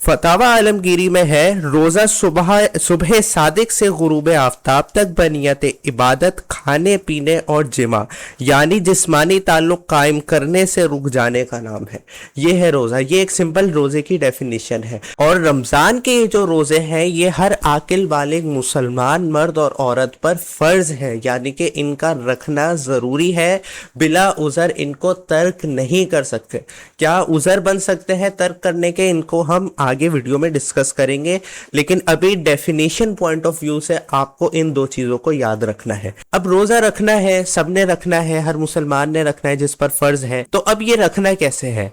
فتاوا عالمگیری میں ہے روزہ صبح صادق سے غروب آفتاب تک بنیت عبادت کھانے پینے اور جمع یعنی جسمانی تعلق قائم کرنے سے رک جانے کا نام ہے. یہ ہے روزہ. یہ ایک سمپل روزے کی ڈیفینیشن ہے. اور رمضان کے جو روزے ہیں یہ ہر عاقل بالغ مسلمان مرد اور عورت پر فرض ہے، یعنی کہ ان کا رکھنا ضروری ہے. بلا عذر ان کو ترک نہیں کر سکتے. کیا عذر بن سکتے ہیں ترک کرنے کے؟ ان کو ہم آگے ویڈیو میں ڈسکس کریں گے، لیکن ابھی ڈیفینیشن پوائنٹ آف ویو سے آپ کو ان دو چیزوں کو یاد رکھنا ہے. اب روزہ رکھنا ہے، سب نے رکھنا ہے، ہر مسلمان نے رکھنا ہے جس پر فرض ہے. تو اب یہ رکھنا کیسے ہے؟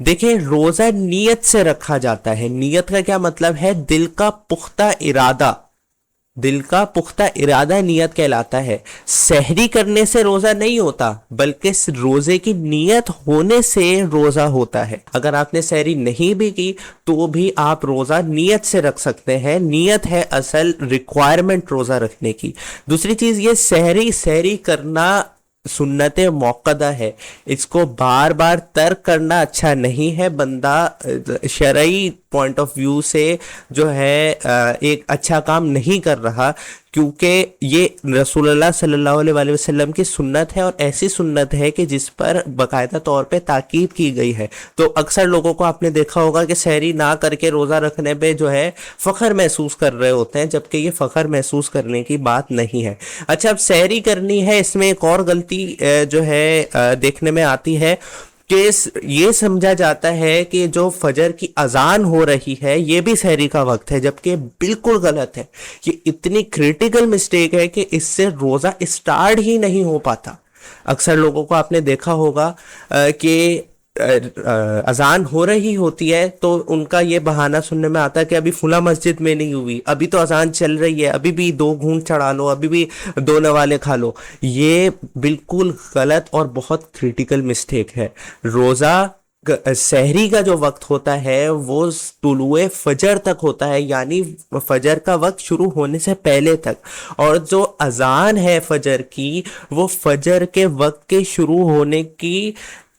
دیکھیں، روزہ نیت سے رکھا جاتا ہے. نیت کا کیا مطلب ہے؟ دل کا پختہ ارادہ. دل کا پختہ ارادہ نیت کہلاتا ہے. سحری کرنے سے روزہ نہیں ہوتا، بلکہ روزے کی نیت ہونے سے روزہ ہوتا ہے. اگر آپ نے سحری نہیں بھی کی تو بھی آپ روزہ نیت سے رکھ سکتے ہیں. نیت ہے اصل ریکوائرمنٹ روزہ رکھنے کی. دوسری چیز یہ سحری کرنا سنت موقدہ ہے. اس کو بار بار ترک کرنا اچھا نہیں ہے. بندہ شرعی پوائنٹ آف ویو سے جو ہے ایک اچھا کام نہیں کر رہا، کیونکہ یہ رسول اللہ صلی اللہ علیہ وسلم کی سنت ہے، اور ایسی سنت ہے کہ جس پر باقاعدہ طور پہ تاکید کی گئی ہے. تو اکثر لوگوں کو آپ نے دیکھا ہوگا کہ سحری نہ کر کے روزہ رکھنے پہ جو ہے فخر محسوس کر رہے ہوتے ہیں، جبکہ یہ فخر محسوس کرنے کی بات نہیں ہے. اچھا، اب سحری کرنی ہے، اس میں ایک اور غلطی جو ہے دیکھنے میں آتی ہے کہ یہ سمجھا جاتا ہے کہ جو فجر کی اذان ہو رہی ہے یہ بھی سحری کا وقت ہے، جبکہ بالکل غلط ہے. یہ اتنی کریٹیکل مسٹیک ہے کہ اس سے روزہ اسٹارٹ ہی نہیں ہو پاتا. اکثر لوگوں کو آپ نے دیکھا ہوگا کہ اذان ہو رہی ہوتی ہے تو ان کا یہ بہانہ سننے میں آتا ہے کہ ابھی فلاں مسجد میں نہیں ہوئی، ابھی تو اذان چل رہی ہے، ابھی بھی 2 گھونٹ چڑھا لو، ابھی بھی 2 نوالے کھا لو. یہ بالکل غلط اور بہت کریٹیکل مسٹیک ہے. روزہ سحری کا جو وقت ہوتا ہے وہ طلوع فجر تک ہوتا ہے، یعنی فجر کا وقت شروع ہونے سے پہلے تک. اور جو اذان ہے فجر کی وہ فجر کے وقت کے شروع ہونے کی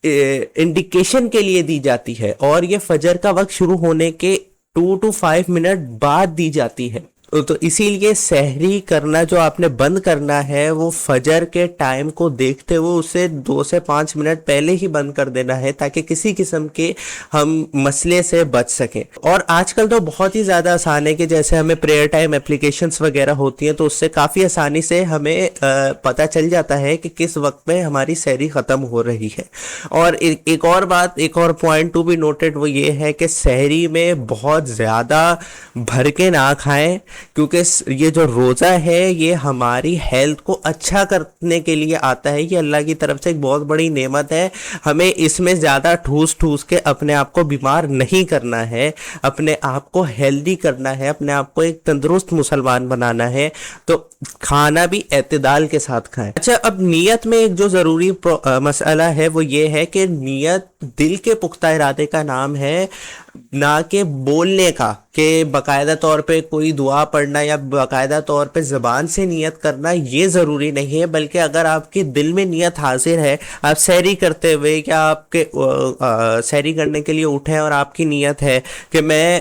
انڈیکیشن کے لیے دی جاتی ہے، اور یہ فجر کا وقت شروع ہونے کے 2 to 5 منٹ بعد دی جاتی ہے. تو اسی لیے سحری کرنا جو آپ نے بند کرنا ہے وہ فجر کے ٹائم کو دیکھتے ہوئے اسے 2 سے 5 منٹ پہلے ہی بند کر دینا ہے، تاکہ کسی قسم کے ہم مسئلے سے بچ سکیں. اور آج کل تو بہت ہی زیادہ آسان ہے کہ جیسے ہمیں پریئر ٹائم اپلیکیشنز وغیرہ ہوتی ہیں تو اس سے کافی آسانی سے ہمیں پتہ چل جاتا ہے کہ کس وقت میں ہماری سحری ختم ہو رہی ہے. اور ایک اور بات، ایک اور پوائنٹ ٹو بی نوٹڈ، وہ یہ ہے کہ سحری میں بہت زیادہ بھر کے نہ کھائیں، کیونکہ یہ جو روزہ ہے یہ ہماری ہیلتھ کو اچھا کرنے کے لیے آتا ہے. یہ اللہ کی طرف سے ایک بہت بڑی نعمت ہے. ہمیں اس میں زیادہ ٹھوس کے اپنے آپ کو بیمار نہیں کرنا ہے، اپنے آپ کو ہیلدی کرنا ہے، اپنے آپ کو ایک تندرست مسلمان بنانا ہے. تو کھانا بھی اعتدال کے ساتھ کھائیں. اچھا، اب نیت میں ایک جو ضروری مسئلہ ہے وہ یہ ہے کہ نیت دل کے پختہ ارادے کا نام ہے، نہ کہ بولنے کا، کہ باقاعدہ طور پہ کوئی دعا پڑھنا یا باقاعدہ طور پہ زبان سے نیت کرنا یہ ضروری نہیں ہے. بلکہ اگر آپ کے دل میں نیت حاضر ہے، آپ سحری کرتے ہوئے کیا آپ کے سحری کرنے کے لیے اٹھیں اور آپ کی نیت ہے کہ میں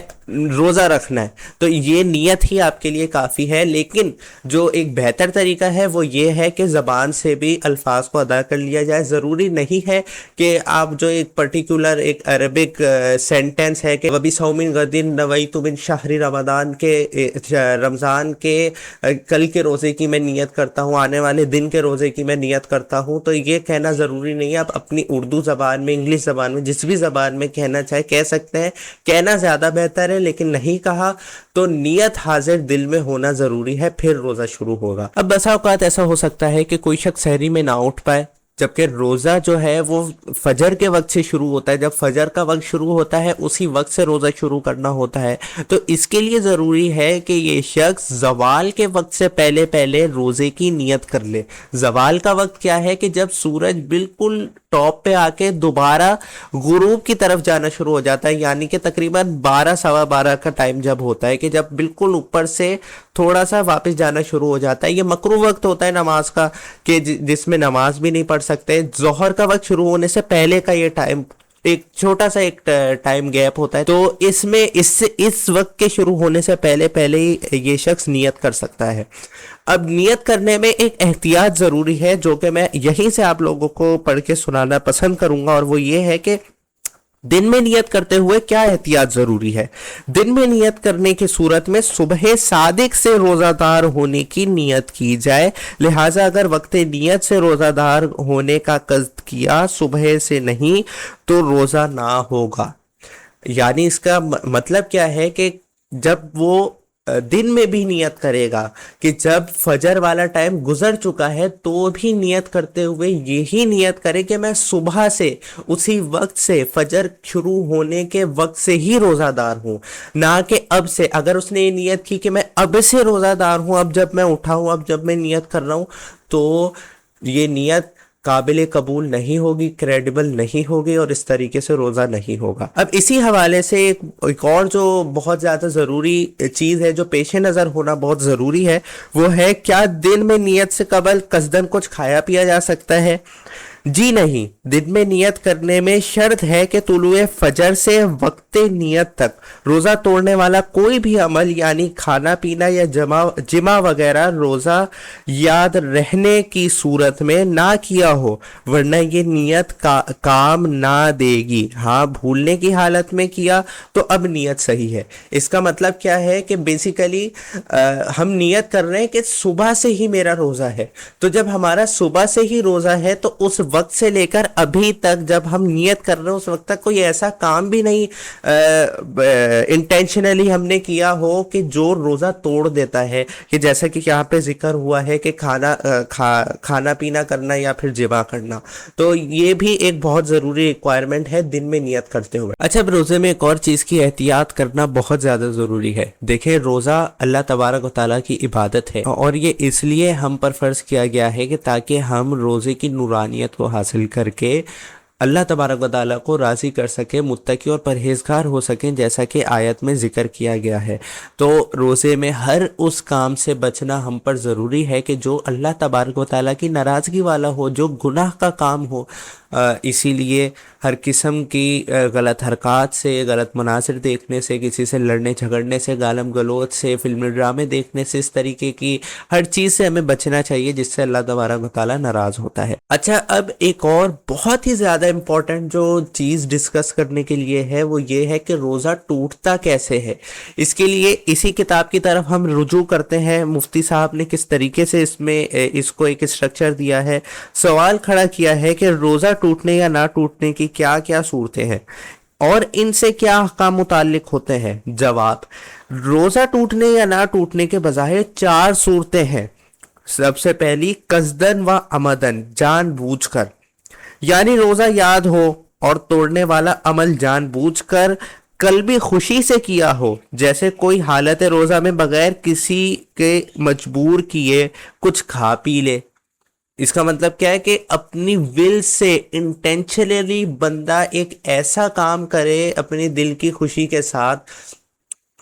روزہ رکھنا ہے، تو یہ نیت ہی آپ کے لیے کافی ہے. لیکن جو ایک بہتر طریقہ ہے وہ یہ ہے کہ زبان سے بھی الفاظ کو ادا کر لیا جائے. ضروری نہیں ہے کہ آپ جو ایک پرٹیکولر ایک عربک سینٹنس ہے کہ وبی صومن غدین نویت من شہر رمضان کے رمضان کے کل کے روزے کی میں نیت کرتا ہوں، آنے والے دن کے روزے کی میں نیت کرتا ہوں، تو یہ کہنا ضروری نہیں ہے. آپ اپنی اردو زبان میں، انگلش زبان میں، جس بھی زبان میں کہنا چاہے کہہ سکتے ہیں. کہنا زیادہ بہتر ہے، لیکن نہیں کہا تو نیت حاضر دل میں ہونا ضروری ہے، پھر روزہ شروع ہوگا. اب بسا اوقات ایسا ہو سکتا ہے کہ کوئی شخص سحری میں نہ اٹھ پائے، جبکہ روزہ جو ہے وہ فجر کے وقت سے شروع ہوتا ہے. جب فجر کا وقت شروع ہوتا ہے اسی وقت سے روزہ شروع کرنا ہوتا ہے. تو اس کے لیے ضروری ہے کہ یہ شخص زوال کے وقت سے پہلے روزے کی نیت کر لے. زوال کا وقت کیا ہے؟ کہ جب سورج بالکل ٹاپ پہ آ کے دوبارہ غروب کی طرف جانا شروع ہو جاتا ہے، یعنی کہ تقریباً 12 سوا 12 کا ٹائم جب ہوتا ہے، کہ جب بالکل اوپر سے تھوڑا سا واپس جانا شروع ہو جاتا ہے. یہ مکروہ وقت ہوتا ہے نماز کا، کہ جس میں نماز بھی نہیں پڑھ سکتے. ظہر کا وقت شروع ہونے سے پہلے کا یہ ٹائم ایک چھوٹا سا ایک ٹائم گیپ ہوتا ہے، تو اس میں اس وقت کے شروع ہونے سے پہلے پہلے ہی یہ شخص نیت کر سکتا ہے۔ اب نیت کرنے میں ایک احتیاط ضروری ہے جو کہ میں یہیں سے آپ لوگوں کو پڑھ کے سنانا پسند کروں گا، اور وہ یہ ہے کہ دن میں نیت کرتے ہوئے کیا احتیاط ضروری ہے۔ دن میں نیت کرنے کی صورت میں صبح صادق سے روزہ دار ہونے کی نیت کی جائے، لہٰذا اگر وقت نیت سے روزہ دار ہونے کا قصد کیا صبح سے نہیں تو روزہ نہ ہوگا۔ یعنی اس کا مطلب کیا ہے کہ جب وہ دن میں بھی نیت کرے گا کہ جب فجر والا ٹائم گزر چکا ہے تو بھی نیت کرتے ہوئے یہی نیت کرے کہ میں صبح سے اسی وقت سے فجر شروع ہونے کے وقت سے ہی روزہ دار ہوں، نہ کہ اب سے۔ اگر اس نے یہ نیت کی کہ میں اب سے روزہ دار ہوں، اب جب میں اٹھا ہوں، اب جب میں نیت کر رہا ہوں، تو یہ نیت قابل قبول نہیں ہوگی، کریڈیبل نہیں ہوگی، اور اس طریقے سے روزہ نہیں ہوگا۔ اب اسی حوالے سے ایک اور جو بہت زیادہ ضروری چیز ہے جو پیش نظر ہونا بہت ضروری ہے، وہ ہے کیا دن میں نیت سے قبل قصدن کچھ کھایا پیا جا سکتا ہے؟ جی نہیں، دن میں نیت کرنے میں شرط ہے کہ طلوع فجر سے وقت نیت تک روزہ توڑنے والا کوئی بھی عمل یعنی کھانا پینا یا جمع وغیرہ روزہ یاد رہنے کی صورت میں نہ کیا ہو، ورنہ یہ نیت کام نہ دے گی۔ ہاں، بھولنے کی حالت میں کیا تو اب نیت صحیح ہے۔ اس کا مطلب کیا ہے کہ بیسیکلی ہم نیت کر رہے ہیں کہ صبح سے ہی میرا روزہ ہے، تو جب ہمارا صبح سے ہی روزہ ہے تو اس وقت سے لے کر ابھی تک جب ہم نیت کر رہے ہیں اس وقت تک کوئی ایسا کام بھی نہیں انٹینشنلی ہم نے کیا ہو کہ جو روزہ توڑ دیتا ہے، کہ جیسا کہ یہاں پہ ذکر ہوا ہے کہ کھانا پینا کرنا یا پھر جمع کرنا، تو یہ بھی ایک بہت ضروری ریکوائرمنٹ ہے دن میں نیت کرتے ہوئے۔ اچھا، اب روزے میں ایک اور چیز کی احتیاط کرنا بہت زیادہ ضروری ہے۔ دیکھیں، روزہ اللہ تبارک و تعالیٰ کی عبادت ہے، اور یہ اس لیے ہم پر فرض کیا گیا ہے کہ تاکہ ہم روزے کی نورانیت کو حاصل کر کے اللہ تبارک و تعالیٰ کو راضی کر سکیں، متقی اور پرہیزگار ہو سکیں، جیسا کہ آیت میں ذکر کیا گیا ہے۔ تو روزے میں ہر اس کام سے بچنا ہم پر ضروری ہے کہ جو اللہ تبارک و تعالیٰ کی ناراضگی والا ہو، جو گناہ کا کام ہو۔ اسی لیے ہر قسم کی غلط حرکات سے، غلط مناظر دیکھنے سے، کسی سے لڑنے جھگڑنے سے، گالم گلوچ سے، فلمی ڈرامے دیکھنے سے، اس طریقے کی ہر چیز سے ہمیں بچنا چاہیے جس سے اللہ تبارک و تعالیٰ ناراض ہوتا ہے۔ اچھا، اب ایک اور بہت ہی زیادہ امپورٹنٹ جو چیز ڈسکس کرنے کے لیے ہے وہ یہ ہے کہ روزہ ٹوٹتا کیسے ہے۔ اس کے لیے اسی کتاب کی طرف ہم رجوع کرتے ہیں۔ مفتی صاحب نے کس طریقے سے اس کو ایک اسٹرکچر دیا ہے، سوال کھڑا کیا ہے کہ روزہ ٹوٹنے یا نہ ٹوٹنے کی کیا کیا صورتیں ہیں اور ان سے کیا احکام متعلق ہوتے ہیں۔ جواب: روزہ ٹوٹنے یا نہ ٹوٹنے کے بظاہر 4 صورتیں ہیں۔ سب سے پہلی قصدن و عمدن، جان بوجھ کر، یعنی روزہ یاد ہو اور توڑنے والا عمل جان بوجھ کر قلبی خوشی سے کیا ہو، جیسے کوئی حالت روزہ میں بغیر کسی کے مجبور کیے کچھ کھا پی لے۔ اس کا مطلب کیا ہے کہ اپنی ول سے انٹینشنلی بندہ ایک ایسا کام کرے اپنی دل کی خوشی کے ساتھ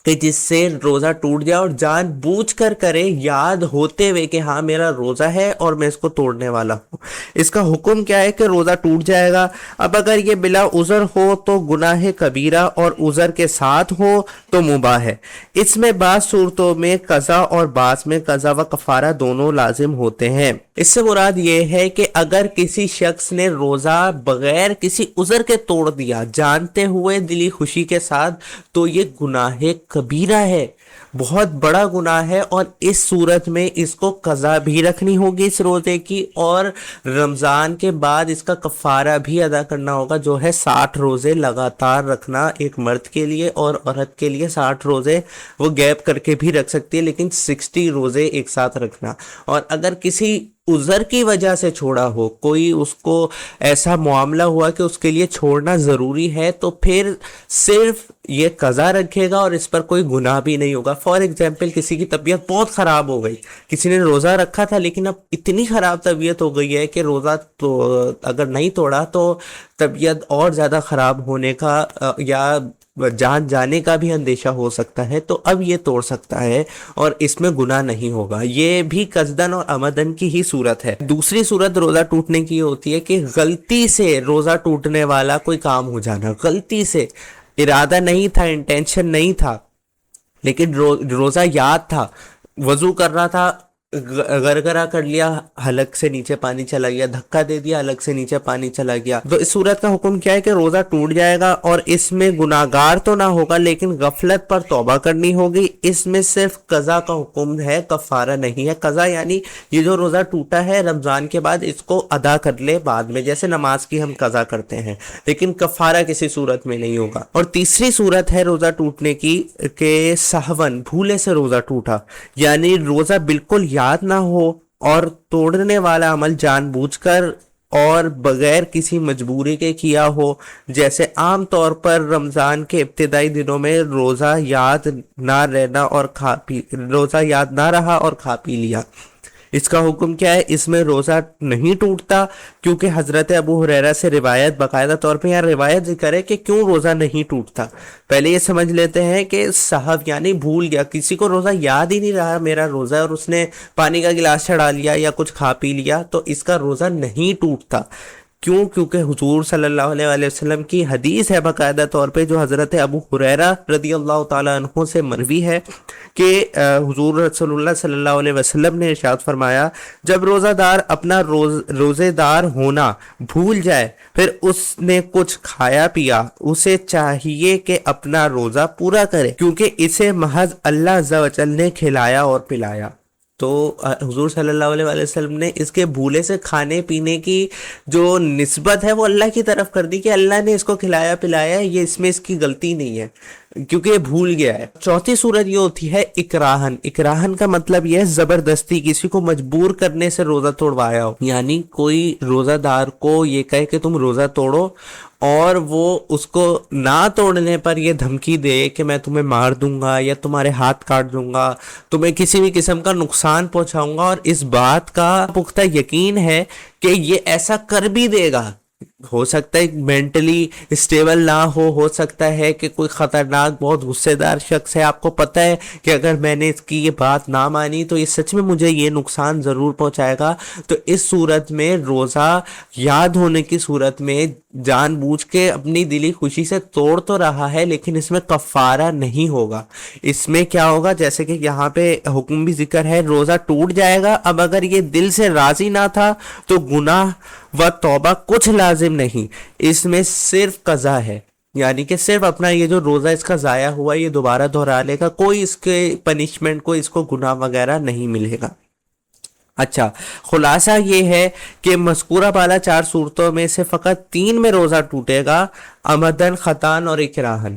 کہ جس سے روزہ ٹوٹ جائے، اور جان بوجھ کر کرے، یاد ہوتے ہوئے کہ ہاں میرا روزہ ہے اور میں اس کو توڑنے والا ہوں۔ اس کا حکم کیا ہے کہ روزہ ٹوٹ جائے گا۔ اب اگر یہ بلا عذر ہو تو گناہ کبیرہ، اور عذر کے ساتھ ہو تو مباح ہے۔ اس میں بعض صورتوں میں قضا اور بعض میں قضا و کفارہ دونوں لازم ہوتے ہیں۔ اس سے مراد یہ ہے کہ اگر کسی شخص نے روزہ بغیر کسی عذر کے توڑ دیا جانتے ہوئے دلی خوشی کے ساتھ تو یہ گناہ کبیرہ ہے، بہت بڑا گناہ ہے، اور اس صورت میں اس کو قضا بھی رکھنی ہوگی اس روزے کی، اور رمضان کے بعد اس کا کفارہ بھی ادا کرنا ہوگا جو ہے 60 روزے لگاتار رکھنا ایک مرد کے لیے، اور عورت کے لیے 60 روزے وہ گیپ کر کے بھی رکھ سکتی ہے لیکن 60 روزے ایک ساتھ رکھنا۔ اور اگر کسی عذر کی وجہ سے چھوڑا ہو، کوئی اس کو ایسا معاملہ ہوا کہ اس کے لیے چھوڑنا ضروری ہے، تو پھر صرف یہ قضا رکھے گا اور اس پر کوئی گناہ بھی نہیں ہوگا۔ فار ایگزامپل، کسی کی طبیعت بہت خراب ہو گئی، کسی نے روزہ رکھا تھا لیکن اب اتنی خراب طبیعت ہو گئی ہے کہ روزہ تو اگر نہیں توڑا تو طبیعت اور زیادہ خراب ہونے کا یا جان جانے کا بھی اندیشہ ہو سکتا ہے، تو اب یہ توڑ سکتا ہے اور اس میں گناہ نہیں ہوگا۔ یہ بھی قصدن اور عمدن کی ہی صورت ہے۔ دوسری صورت روزہ ٹوٹنے کی ہوتی ہے کہ غلطی سے روزہ ٹوٹنے والا کوئی کام ہو جانا، غلطی سے، ارادہ نہیں تھا، انٹینشن نہیں تھا، لیکن روزہ یاد تھا، وضو کر رہا تھا، گرگرا کر لیا، حلق سے نیچے پانی چلا گیا، دھکا دے دیا، حلق سے نیچے پانی چلا گیا، تو اس صورت کا حکم کیا ہے کہ روزہ ٹوٹ جائے گا، اور اس میں گناہگار تو نہ ہوگا لیکن غفلت پر توبہ کرنی ہوگی۔ اس میں صرف قضا کا حکم ہے، کفارہ نہیں ہے۔ قضا یعنی یہ جو روزہ ٹوٹا ہے رمضان کے بعد، اس کو ادا کر لے بعد میں، جیسے نماز کی ہم قضا کرتے ہیں، لیکن کفارہ کسی صورت میں نہیں ہوگا۔ اور تیسری صورت ہے روزہ ٹوٹنے کی کہ سہون، بھولے سے روزہ ٹوٹا، یعنی روزہ بالکل یاد نہ ہو اور توڑنے والا عمل جان بوجھ کر اور بغیر کسی مجبوری کے کیا ہو، جیسے عام طور پر رمضان کے ابتدائی دنوں میں روزہ یاد نہ رہا اور کھا پی لیا۔ اس کا حکم کیا ہے؟ اس میں روزہ نہیں ٹوٹتا، کیونکہ حضرت ابو ہریرہ سے روایت باقاعدہ طور پہ یہاں روایت ذکر ہے کہ کیوں روزہ نہیں ٹوٹتا۔ پہلے یہ سمجھ لیتے ہیں کہ سہو یعنی بھول گیا، کسی کو روزہ یاد ہی نہیں رہا میرا روزہ ہے، اور اس نے پانی کا گلاس چڑھا لیا یا کچھ کھا پی لیا، تو اس کا روزہ نہیں ٹوٹتا۔ کیوں؟ کیونکہ حضور صلی اللہ علیہ وسلم کی حدیث ہے باقاعدہ طور پہ، جو حضرت ابو ہریرہ رضی اللہ تعالیٰ عنہ سے مروی ہے کہ حضور رسول اللہ صلی اللہ علیہ وسلم نے ارشاد فرمایا، جب روزہ دار اپنا روزے دار ہونا بھول جائے پھر اس نے کچھ کھایا پیا، اسے چاہیے کہ اپنا روزہ پورا کرے، کیونکہ اسے محض اللہ عز و جل نے کھلایا اور پلایا۔ تو حضور صلی اللہ علیہ وسلم نے اس کے بھولے سے کھانے پینے کی جو نسبت ہے وہ اللہ کی طرف کر دی کہ اللہ نے اس کو کھلایا پلایا ہے، یہ اس میں اس کی غلطی نہیں ہے کیونکہ یہ بھول گیا ہے۔ چوتھی صورت یہ ہوتی ہے اکراہن۔ اکراہن کا مطلب یہ ہے زبردستی، کسی کو مجبور کرنے سے روزہ توڑوایا ہو، یعنی کوئی روزہ دار کو یہ کہے کہ تم روزہ توڑو اور وہ اس کو نہ توڑنے پر یہ دھمکی دے کہ میں تمہیں مار دوں گا یا تمہارے ہاتھ کاٹ دوں گا، تمہیں کسی بھی قسم کا نقصان پہنچاؤں گا، اور اس بات کا پختہ یقین ہے کہ یہ ایسا کر بھی دے گا۔ ہو سکتا ہے مینٹلی اسٹیبل نہ ہو سکتا ہے کہ کوئی خطرناک بہت غصے دار شخص ہے، آپ کو پتہ ہے کہ اگر میں نے اس کی یہ بات نہ مانی تو یہ سچ میں مجھے یہ نقصان ضرور پہنچائے گا، تو اس صورت میں روزہ یاد ہونے کی صورت میں جان بوجھ کے اپنی دلی خوشی سے توڑ تو رہا ہے، لیکن اس میں کفارہ نہیں ہوگا۔ اس میں کیا ہوگا؟ جیسے کہ یہاں پہ حکم بھی ذکر ہے، روزہ ٹوٹ جائے گا۔ اب اگر یہ دل سے راضی نہ تھا تو گناہ و توبہ کچھ لازم نہیں، اس میں صرف قضا ہے، یعنی کہ صرف اپنا یہ جو روزہ اس کا ضائع ہوا یہ دوبارہ دہرا لے گا، کوئی اس کے پنشمنٹ، کوئی اس کو گناہ وغیرہ نہیں ملے گا۔ اچھا، خلاصہ یہ ہے کہ مذکورہ بالا 4 صورتوں میں سے فقط 3 میں روزہ ٹوٹے گا، عمدن، خطان اور اکراہن۔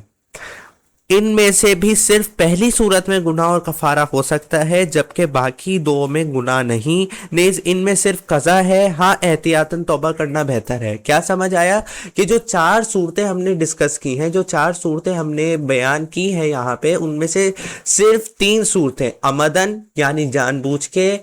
ان میں سے بھی صرف پہلی صورت میں گناہ اور کفارہ ہو سکتا ہے، جبکہ باقی 2 میں گناہ نہیں، نیز ان میں صرف قضا ہے۔ ہاں، احتیاطاً توبہ کرنا بہتر ہے۔ کیا سمجھ آیا؟ کہ جو 4 صورتیں ہم نے ڈسکس کی ہیں، جو 4 صورتیں ہم نے بیان کی ہیں یہاں پہ، ان میں سے صرف 3 صورتیں عمدن یعنی جان بوجھ کے،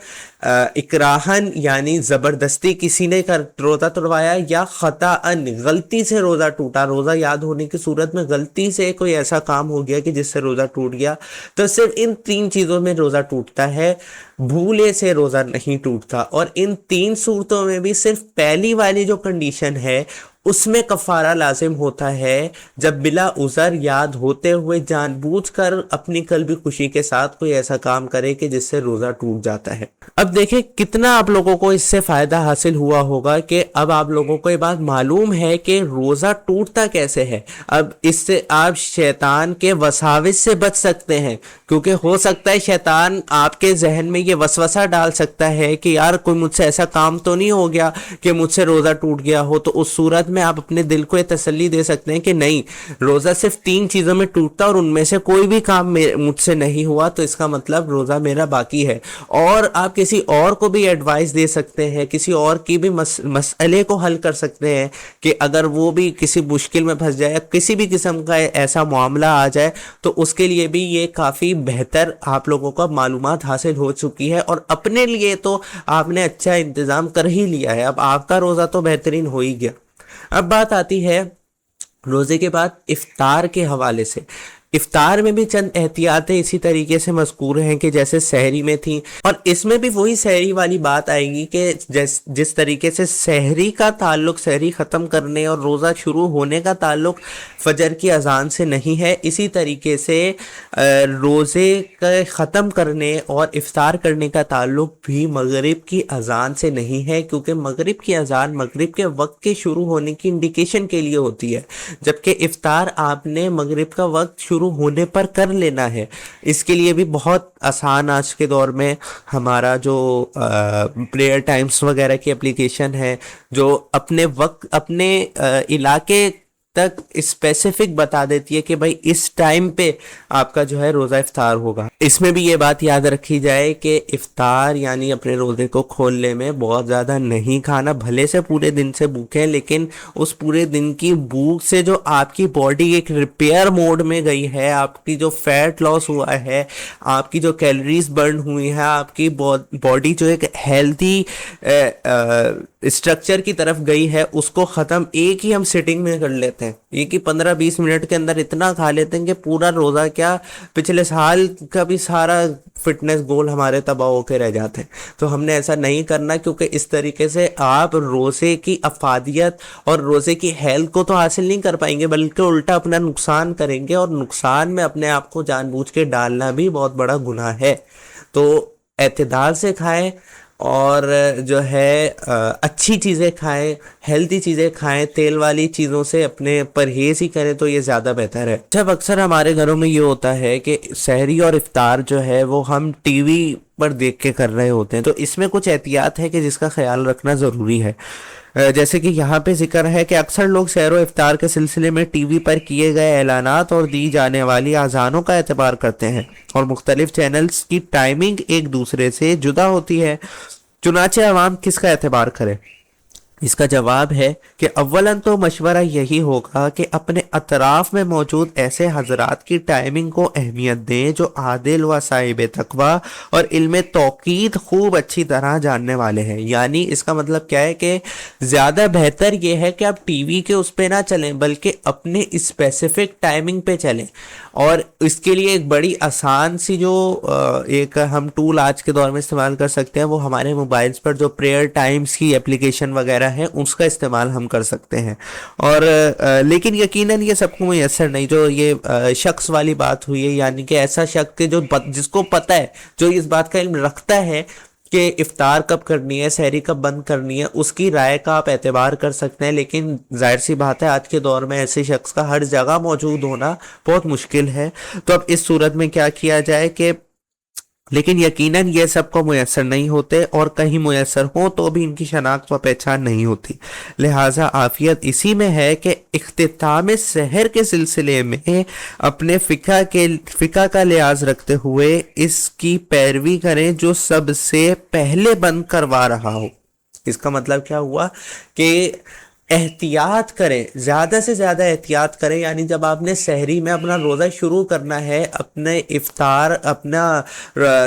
اکراہن یعنی زبردستی کسی نے روزہ توڑوایا، یا خطاً غلطی سے روزہ ٹوٹا، روزہ یاد ہونے کی صورت میں غلطی سے کوئی ایسا کام ہو گیا کہ جس سے روزہ ٹوٹ گیا، تو صرف ان 3 چیزوں میں روزہ ٹوٹتا ہے، بھولے سے روزہ نہیں ٹوٹتا۔ اور ان 3 صورتوں میں بھی صرف پہلی والی جو کنڈیشن ہے اس میں کفارہ لازم ہوتا ہے، جب بلا عذر یاد ہوتے ہوئے جان بوجھ کر اپنی قلبی خوشی کے ساتھ کوئی ایسا کام کرے کہ جس سے روزہ ٹوٹ جاتا ہے۔ اب دیکھیں کتنا آپ لوگوں کو اس سے فائدہ حاصل ہوا ہوگا کہ اب آپ لوگوں کو یہ بات معلوم ہے کہ روزہ ٹوٹتا کیسے ہے۔ اب اس سے آپ شیطان کے وساوس سے بچ سکتے ہیں، کیونکہ ہو سکتا ہے شیطان آپ کے ذہن میں یہ وسوسہ ڈال سکتا ہے کہ یار کوئی مجھ سے ایسا کام تو نہیں ہو گیا کہ مجھ سے روزہ ٹوٹ گیا ہو، تو اس صورت میں آپ اپنے دل کو یہ تسلی دے سکتے ہیں کہ نہیں، روزہ صرف 3 چیزوں میں ٹوٹتا اور ان میں سے کوئی بھی کام مجھ سے نہیں ہوا، تو اس کا مطلب روزہ میرا باقی ہے۔ اور آپ کسی اور کو بھی ایڈوائس دے سکتے ہیں، کسی اور کی بھی مسئلے کو حل کر سکتے ہیں کہ اگر وہ بھی کسی مشکل میں پھنس جائے، کسی بھی قسم کا ایسا معاملہ آ جائے، تو اس کے لیے بھی یہ کافی بہتر آپ لوگوں کو معلومات حاصل ہو چکی ہے، اور اپنے لیے تو آپ نے اچھا انتظام کر ہی لیا ہے، اب آپ کا روزہ تو بہترین ہو ہی گیا۔ اب بات آتی ہے روزے کے بعد افطار کے حوالے سے، افطار میں بھی چند احتیاطیں اسی طریقے سے مذکور ہیں کہ جیسے سحری میں تھیں، اور اس میں بھی وہی سحری والی بات آئے گی کہ جس طریقے سے سحری کا تعلق سحری ختم کرنے اور روزہ شروع ہونے کا تعلق فجر کی اذان سے نہیں ہے، اسی طریقے سے روزے کا ختم کرنے اور افطار کرنے کا تعلق بھی مغرب کی اذان سے نہیں ہے، کیونکہ مغرب کی اذان مغرب کے وقت کے شروع ہونے کی انڈیکیشن کے لیے ہوتی ہے، جبکہ افطار آپ نے مغرب کا وقت شروع ہونے پر کر لینا ہے۔ اس کے لیے بھی بہت آسان آج کے دور میں ہمارا جو پریئر ٹائمز وغیرہ کی اپلیکیشن ہے، جو اپنے وقت اپنے علاقے تک اسپیسیفک بتا دیتی ہے کہ بھائی اس ٹائم پہ آپ کا جو ہے روزہ افطار ہوگا۔ اس میں بھی یہ بات یاد رکھی جائے کہ افطار یعنی اپنے روزے کو کھولنے میں بہت زیادہ نہیں کھانا، بھلے سے پورے دن سے بھوکے، لیکن اس پورے دن کی بھوک سے جو آپ کی باڈی ایک ریپیئر موڈ میں گئی ہے، آپ کی جو فیٹ لاس ہوا ہے، آپ کی جو کیلریز برن ہوئی ہیں، آپ کی باڈی جو ایک ہیلتھی اسٹرکچر کی طرف گئی ہے، اس کو ختم ایک ہی ہم سٹنگ میں کر لیتے ہیں، ایک ہی 15-20 منٹ کے اندر اتنا کھا لیتے ہیں کہ پورا روزہ کیا پچھلے سال کا بھی سارا فٹنس گول ہمارے تباہ ہو کے رہ جاتے ہیں۔ تو ہم نے ایسا نہیں کرنا، کیونکہ اس طریقے سے آپ روزے کی افادیت اور روزے کی ہیلتھ کو تو حاصل نہیں کر پائیں گے، بلکہ الٹا اپنا نقصان کریں گے، اور نقصان میں اپنے آپ کو جان بوجھ کے ڈالنا بھی بہت بڑا گناہ ہے۔ تو اعتدال سے کھائیں، اور جو ہے اچھی چیزیں کھائیں، ہیلتھی چیزیں کھائیں، تیل والی چیزوں سے اپنے پرہیز ہی کریں تو یہ زیادہ بہتر ہے۔ جب اکثر ہمارے گھروں میں یہ ہوتا ہے کہ سحری اور افطار جو ہے وہ ہم ٹی وی پر دیکھ کے کر رہے ہوتے ہیں، تو اس میں کچھ احتیاط ہے کہ جس کا خیال رکھنا ضروری ہے۔ جیسے کہ یہاں پہ ذکر ہے کہ اکثر لوگ سحر و افطار کے سلسلے میں ٹی وی پر کیے گئے اعلانات اور دی جانے والی اذانوں کا اعتبار کرتے ہیں، اور مختلف چینلز کی ٹائمنگ ایک دوسرے سے جدا ہوتی ہے۔ چنانچہ عوام کس کا اعتبار کرے؟ اس کا جواب ہے کہ اولاً تو مشورہ یہی ہوگا کہ اپنے اطراف میں موجود ایسے حضرات کی ٹائمنگ کو اہمیت دیں جو عادل و صاحب تقویٰ اور علم توقیت خوب اچھی طرح جاننے والے ہیں۔ یعنی اس کا مطلب کیا ہے کہ زیادہ بہتر یہ ہے کہ آپ ٹی وی کے اس پہ نہ چلیں، بلکہ اپنے اسپیسیفک ٹائمنگ پہ چلیں، اور اس کے لیے ایک بڑی آسان سی جو ایک ہم ٹول آج کے دور میں استعمال کر سکتے ہیں، وہ ہمارے موبائلز پر جو پریئر ٹائمز کی اپلیکیشن وغیرہ ہے اس کا استعمال ہم کر سکتے ہیں۔ اور لیکن یقیناً یہ سب کو میسر نہیں، جو یہ شخص والی بات ہوئی ہے، یعنی کہ ایسا شخص جو جس کو پتہ ہے، جو اس بات کا علم رکھتا ہے کہ افطار کب کرنی ہے، سحری کب بند کرنی ہے، اس کی رائے کا آپ اعتبار کر سکتے ہیں۔ لیکن ظاہر سی بات ہے آج کے دور میں ایسے شخص کا ہر جگہ موجود ہونا بہت مشکل ہے۔ تو اب اس صورت میں کیا کیا جائے کہ لیکن یقیناً یہ سب کو میسر نہیں ہوتے، اور کہیں میسر ہوں تو بھی ان کی شناخت و پہچان نہیں ہوتی، لہٰذا عافیت اسی میں ہے کہ اختتام سحر کے سلسلے میں اپنے فقہ کا لحاظ رکھتے ہوئے اس کی پیروی کریں جو سب سے پہلے بند کروا رہا ہو۔ اس کا مطلب کیا ہوا کہ احتیاط کریں، زیادہ سے زیادہ احتیاط کریں، یعنی جب آپ نے سحری میں اپنا روزہ شروع کرنا ہے، اپنے افطار اپنا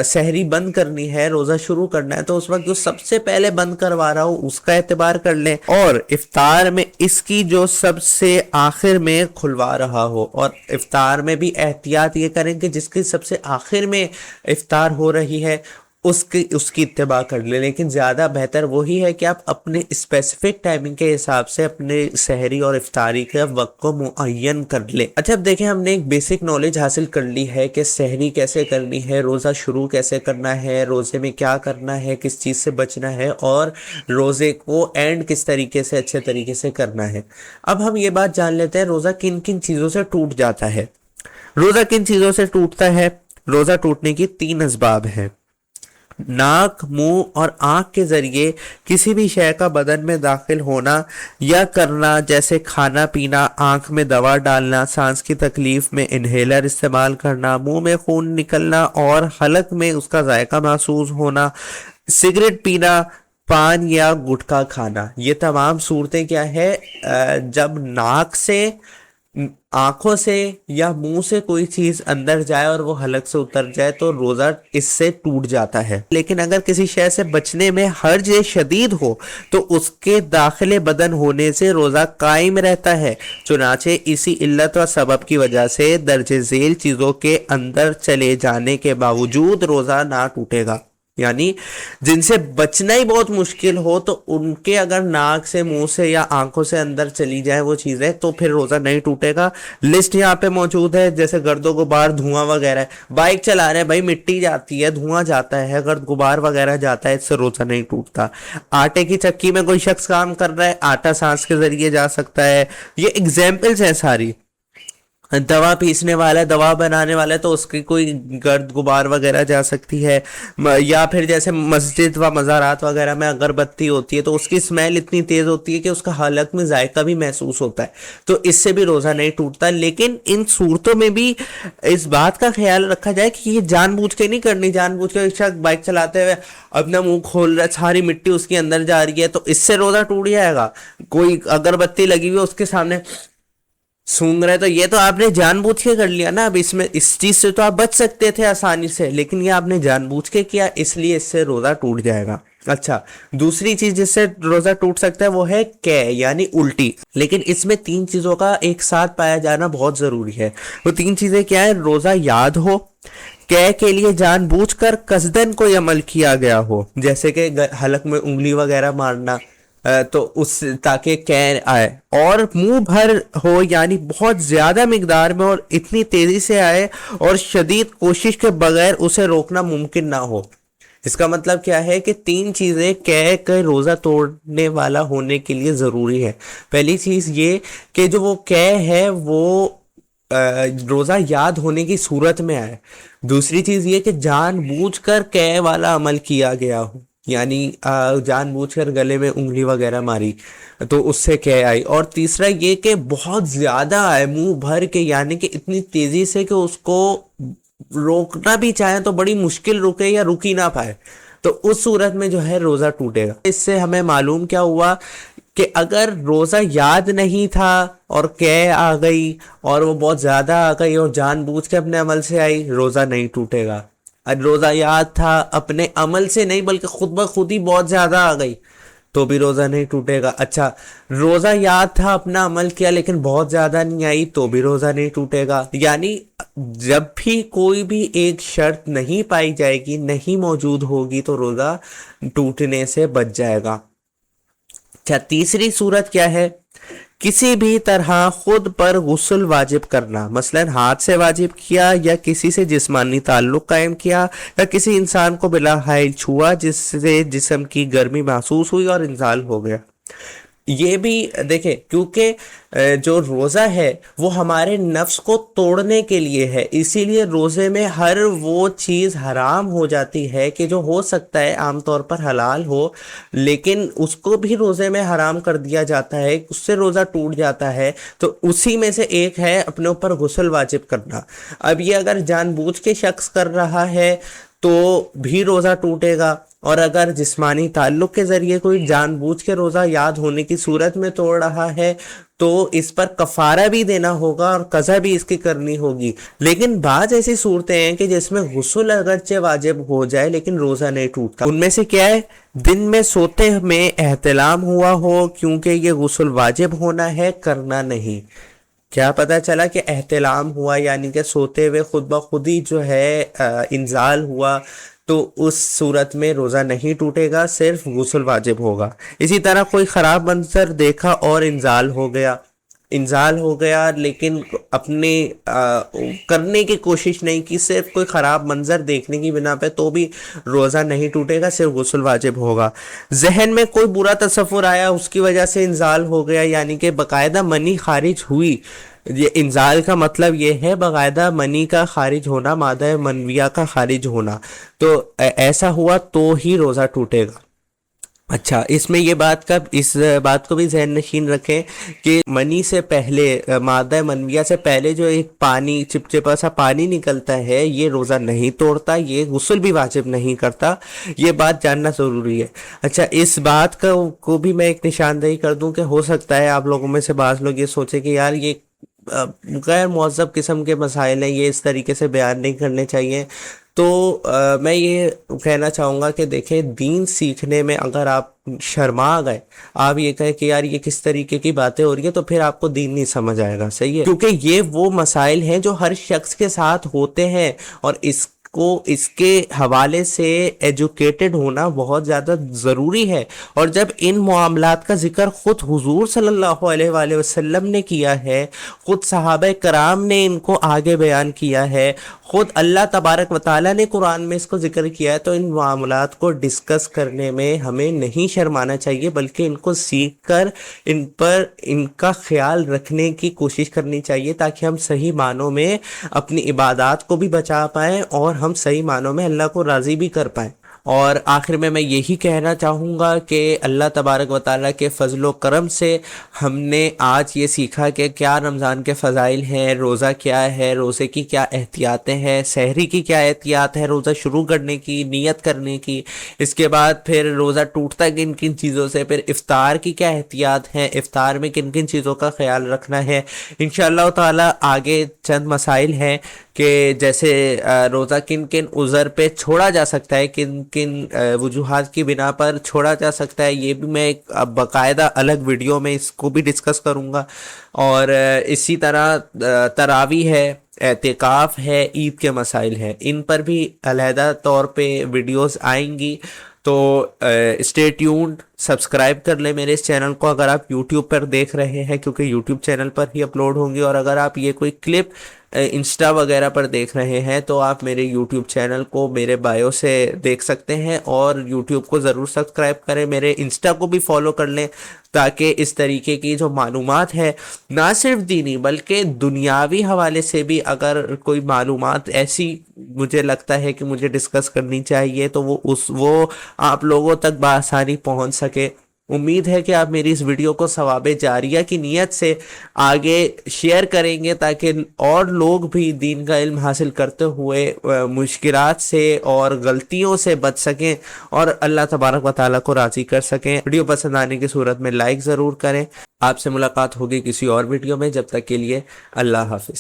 سحری بند کرنی ہے، روزہ شروع کرنا ہے، تو اس وقت جو سب سے پہلے بند کروا رہا ہو اس کا اعتبار کر لیں، اور افطار میں اس کی جو سب سے آخر میں کھلوا رہا ہو، اور افطار میں بھی احتیاط یہ کریں کہ جس کی سب سے آخر میں افطار ہو رہی ہے اس کی اتباع کر لیں۔ لیکن زیادہ بہتر وہی ہے کہ آپ اپنے اسپیسیفک ٹائمنگ کے حساب سے اپنے سحری اور افطاری کے وقت کو معین کر لیں۔ اچھا اب دیکھیں، ہم نے ایک بیسک نالج حاصل کر لی ہے کہ سحری کیسے کرنی ہے، روزہ شروع کیسے کرنا ہے، روزے میں کیا کرنا ہے، کس چیز سے بچنا ہے، اور روزے کو اینڈ کس طریقے سے اچھے طریقے سے کرنا ہے۔ اب ہم یہ بات جان لیتے ہیں روزہ کن کن چیزوں سے ٹوٹ جاتا ہے۔ روزہ کن چیزوں سے ٹوٹتا ہے؟ روزہ ٹوٹنے کی 3 اسباب ہیں۔ ناک، منہ اور آنکھ کے ذریعے کسی بھی شے کا بدن میں داخل ہونا یا کرنا، جیسے کھانا پینا، آنکھ میں دوا ڈالنا، سانس کی تکلیف میں انہیلر استعمال کرنا، منہ میں خون نکلنا اور حلق میں اس کا ذائقہ محسوس ہونا، سگریٹ پینا، پان یا گٹکا کھانا۔ یہ تمام صورتیں کیا ہے؟ جب ناک سے آنکھوں سے یا منہ سے کوئی چیز اندر جائے اور وہ حلق سے اتر جائے تو روزہ اس سے ٹوٹ جاتا ہے. لیکن اگر کسی شے سے بچنے میں حرج شدید ہو تو اس کے داخل بدن ہونے سے روزہ قائم رہتا ہے. چنانچہ اسی علت و سبب کی وجہ سے درج ذیل چیزوں کے اندر چلے جانے کے باوجود روزہ نہ ٹوٹے گا. یعنی جن سے بچنا ہی بہت مشکل ہو تو ان کے اگر ناک سے، منہ سے یا آنکھوں سے اندر چلی جائیں وہ چیزیں تو پھر روزہ نہیں ٹوٹے گا. لسٹ یہاں پہ موجود ہے، جیسے گرد و غبار، دھواں وغیرہ ہے. بائک چلا رہے ہیں بھائی، مٹی جاتی ہے، دھواں جاتا ہے، گرد غبار وغیرہ جاتا ہے، اس سے روزہ نہیں ٹوٹتا. آٹے کی چکی میں کوئی شخص کام کر رہا ہے، آٹا سانس کے ذریعے جا سکتا ہے. یہ ایگزامپلس ہیں ساری. دوا پیسنے والا ہے، دوا بنانے والا ہے تو اس کی کوئی گرد غبار وغیرہ جا سکتی ہے. یا پھر جیسے مسجد و مزارات وغیرہ میں اگربتی ہوتی ہے تو اس کی اسمیل اتنی تیز ہوتی ہے کہ اس کا حلق میں ذائقہ بھی محسوس ہوتا ہے، تو اس سے بھی روزہ نہیں ٹوٹتا. لیکن ان صورتوں میں بھی اس بات کا خیال رکھا جائے کہ یہ جان بوجھ کے نہیں کرنی. جان بوجھ کے شخص بائک چلاتے ہوئے اپنا منہ کھول رہا ہے، ساری مٹی اس کے اندر جا رہی ہے تو اس سے روزہ ٹوٹ جائے گا. کوئی اگربتی لگی ہوئی اس کے سامنے سونگ رہے تو یہ تو آپ نے جان بوجھ کے کر لیا نا. اب اس میں اس چیز سے تو آپ بچ سکتے تھے آسانی سے، لیکن یہ آپ نے جان بوجھ کے کیا، اس لیے اس سے روزہ ٹوٹ جائے گا. اچھا، دوسری چیز جس سے روزہ ٹوٹ سکتا ہے وہ ہے قے یعنی الٹی. لیکن اس میں تین چیزوں کا ایک ساتھ پایا جانا بہت ضروری ہے. وہ تین چیزیں کیا ہے؟ روزہ یاد ہو، قے کے لیے جان بوجھ کر قصدن کوئی عمل کیا گیا ہو، جیسے کہ حلق میں انگلی وغیرہ مارنا تو اس تاکہ قے آئے، اور منہ بھر ہو یعنی بہت زیادہ مقدار میں اور اتنی تیزی سے آئے اور شدید کوشش کے بغیر اسے روکنا ممکن نہ ہو. اس کا مطلب کیا ہے کہ تین چیزیں قے کے روزہ توڑنے والا ہونے کے لیے ضروری ہے. پہلی چیز یہ کہ جو وہ قے ہے وہ روزہ یاد ہونے کی صورت میں آئے. دوسری چیز یہ کہ جان بوجھ کر قے والا عمل کیا گیا ہو، یعنی جان بوجھ کر گلے میں انگلی وغیرہ ماری تو اس سے قے آئی. اور تیسرا یہ کہ بہت زیادہ آئے منہ بھر کے، یعنی کہ اتنی تیزی سے کہ اس کو روکنا بھی چاہیں تو بڑی مشکل رکے یا رک ہی نہ پائے، تو اس صورت میں جو ہے روزہ ٹوٹے گا. اس سے ہمیں معلوم کیا ہوا کہ اگر روزہ یاد نہیں تھا اور قے آ گئی اور وہ بہت زیادہ آ گئی اور جان بوجھ کے اپنے عمل سے آئی، روزہ نہیں ٹوٹے گا. روزہ یاد تھا، اپنے عمل سے نہیں بلکہ خود بخود ہی بہت زیادہ آ گئی تو بھی روزہ نہیں ٹوٹے گا. اچھا، روزہ یاد تھا، اپنا عمل کیا لیکن بہت زیادہ نہیں آئی تو بھی روزہ نہیں ٹوٹے گا. یعنی جب بھی کوئی بھی ایک شرط نہیں پائی جائے گی، نہیں موجود ہوگی تو روزہ ٹوٹنے سے بچ جائے گا. اچھا، تیسری صورت کیا ہے؟ کسی بھی طرح خود پر غسل واجب کرنا، مثلا ہاتھ سے واجب کیا یا کسی سے جسمانی تعلق قائم کیا یا کسی انسان کو بلا حائل چھوا جس سے جسم کی گرمی محسوس ہوئی اور انزال ہو گیا. یہ بھی دیکھیں، کیونکہ جو روزہ ہے وہ ہمارے نفس کو توڑنے کے لیے ہے، اسی لیے روزے میں ہر وہ چیز حرام ہو جاتی ہے کہ جو ہو سکتا ہے عام طور پر حلال ہو، لیکن اس کو بھی روزے میں حرام کر دیا جاتا ہے، اس سے روزہ ٹوٹ جاتا ہے. تو اسی میں سے ایک ہے اپنے اوپر غسل واجب کرنا. اب یہ اگر جان بوجھ کے شخص کر رہا ہے تو بھی روزہ ٹوٹے گا، اور اگر جسمانی تعلق کے ذریعے کوئی جان بوجھ کے روزہ یاد ہونے کی صورت میں توڑ رہا ہے تو اس پر کفارہ بھی دینا ہوگا اور قضا بھی اس کی کرنی ہوگی. لیکن بعض ایسی صورتیں ہیں کہ جس میں غسل اگرچہ واجب ہو جائے لیکن روزہ نہیں ٹوٹتا. ان میں سے کیا ہے؟ دن میں سوتے میں احتلام ہوا ہو، کیونکہ یہ غسل واجب ہونا ہے، کرنا نہیں. کیا پتا چلا کہ احتلام ہوا یعنی کہ سوتے ہوئے خود بخود ہی جو ہے انزال ہوا، تو اس صورت میں روزہ نہیں ٹوٹے گا، صرف غسل واجب ہوگا. اسی طرح کوئی خراب منظر دیکھا اور انزال ہو گیا لیکن اپنے کرنے کی کوشش نہیں کی، صرف کوئی خراب منظر دیکھنے کی بنا پہ، تو بھی روزہ نہیں ٹوٹے گا، صرف غسل واجب ہوگا. ذہن میں کوئی برا تصور آیا، اس کی وجہ سے انزال ہو گیا، یعنی کہ باقاعدہ منی خارج ہوئی. یہ انزال کا مطلب یہ ہے باقاعدہ منی کا خارج ہونا، مادہ منویہ کا خارج ہونا. تو ایسا ہوا تو ہی روزہ ٹوٹے گا. اچھا، اس میں یہ اس بات کو بھی ذہن نشین رکھیں کہ منی سے پہلے، مادہ منویہ سے پہلے جو ایک پانی، چپچپا سا پانی نکلتا ہے، یہ روزہ نہیں توڑتا، یہ غسل بھی واجب نہیں کرتا. یہ بات جاننا ضروری ہے. اچھا، اس بات کو بھی میں ایک نشاندہی کر دوں کہ ہو سکتا ہے آپ لوگوں میں سے بعض لوگ یہ سوچے کہ یار یہ غیر مہذب قسم کے مسائل ہیں، یہ اس طریقے سے بیان نہیں کرنے چاہیے۔ تو میں یہ کہنا چاہوں گا کہ دیکھیں، دین سیکھنے میں اگر آپ شرما گئے، آپ یہ کہیں کہ یار یہ کس طریقے کی باتیں ہو رہی ہیں، تو پھر آپ کو دین نہیں سمجھ آئے گا، صحیح ہے؟ کیونکہ یہ وہ مسائل ہیں جو ہر شخص کے ساتھ ہوتے ہیں، اور اس کے حوالے سے ایجوکیٹڈ ہونا بہت زیادہ ضروری ہے۔ اور جب ان معاملات کا ذکر خود حضور صلی اللہ علیہ وآلہ وسلم نے کیا ہے، خود صحابہ کرام نے ان کو آگے بیان کیا ہے، خود اللہ تبارک و تعالیٰ نے قرآن میں اس کو ذکر کیا ہے، تو ان معاملات کو ڈسکس کرنے میں ہمیں نہیں شرمانا چاہیے، بلکہ ان کو سیکھ کر ان کا خیال رکھنے کی کوشش کرنی چاہیے، تاکہ ہم صحیح معنوں میں اپنی عبادات کو بھی بچا پائیں اور ہم صحیح معنوں میں اللہ کو راضی بھی کر پائیں۔ اور آخر میں یہی کہنا چاہوں گا کہ اللہ تبارک و تعالیٰ کے فضل و کرم سے ہم نے آج یہ سیکھا کہ کیا رمضان کے فضائل ہیں، روزہ کیا ہے، روزے کی کیا احتیاطیں ہیں، سحری کی کیا احتیاط ہے، روزہ شروع کرنے کی، نیت کرنے کی، اس کے بعد پھر روزہ ٹوٹتا ہے کن کن چیزوں سے، پھر افطار کی کیا احتیاط ہے، افطار میں کن کن چیزوں کا خیال رکھنا ہے۔ انشاءاللہ تعالیٰ آگے چند مسائل ہیں کہ جیسے روزہ کن کن عذر پہ چھوڑا جا سکتا ہے، کن کن وجوہات کی بنا پر چھوڑا جا سکتا ہے، یہ بھی میں ایک باقاعدہ الگ ویڈیو میں اس کو بھی ڈسکس کروں گا۔ اور اسی طرح تراویح ہے، اعتکاف ہے، عید کے مسائل ہیں، ان پر بھی علیحدہ طور پہ ویڈیوز آئیں گی۔ تو اسٹے ٹیونڈ، سبسکرائب کر لیں میرے اس چینل کو اگر آپ یوٹیوب پر دیکھ رہے ہیں، کیونکہ یوٹیوب چینل پر ہی اپلوڈ ہوں گی، اور اگر آپ یہ کوئی کلپ انسٹا وغیرہ پر دیکھ رہے ہیں تو آپ میرے یوٹیوب چینل کو میرے بائیو سے دیکھ سکتے ہیں، اور یوٹیوب کو ضرور سبسکرائب کریں، میرے انسٹا کو بھی فالو کر لیں، تاکہ اس طریقے کی جو معلومات ہے، نہ صرف دینی بلکہ دنیاوی حوالے سے بھی اگر کوئی معلومات ایسی مجھے لگتا ہے کہ مجھے ڈسکس کرنی چاہیے، تو وہ آپ لوگوں تک بآسانی پہنچ سکے۔ امید ہے کہ آپ میری اس ویڈیو کو ثواب جاریہ کی نیت سے آگے شیئر کریں گے، تاکہ اور لوگ بھی دین کا علم حاصل کرتے ہوئے مشکلات سے اور غلطیوں سے بچ سکیں اور اللہ تبارک و تعالیٰ کو راضی کر سکیں۔ ویڈیو پسند آنے کی صورت میں لائک ضرور کریں۔ آپ سے ملاقات ہوگی کسی اور ویڈیو میں، جب تک کے لیے اللہ حافظ۔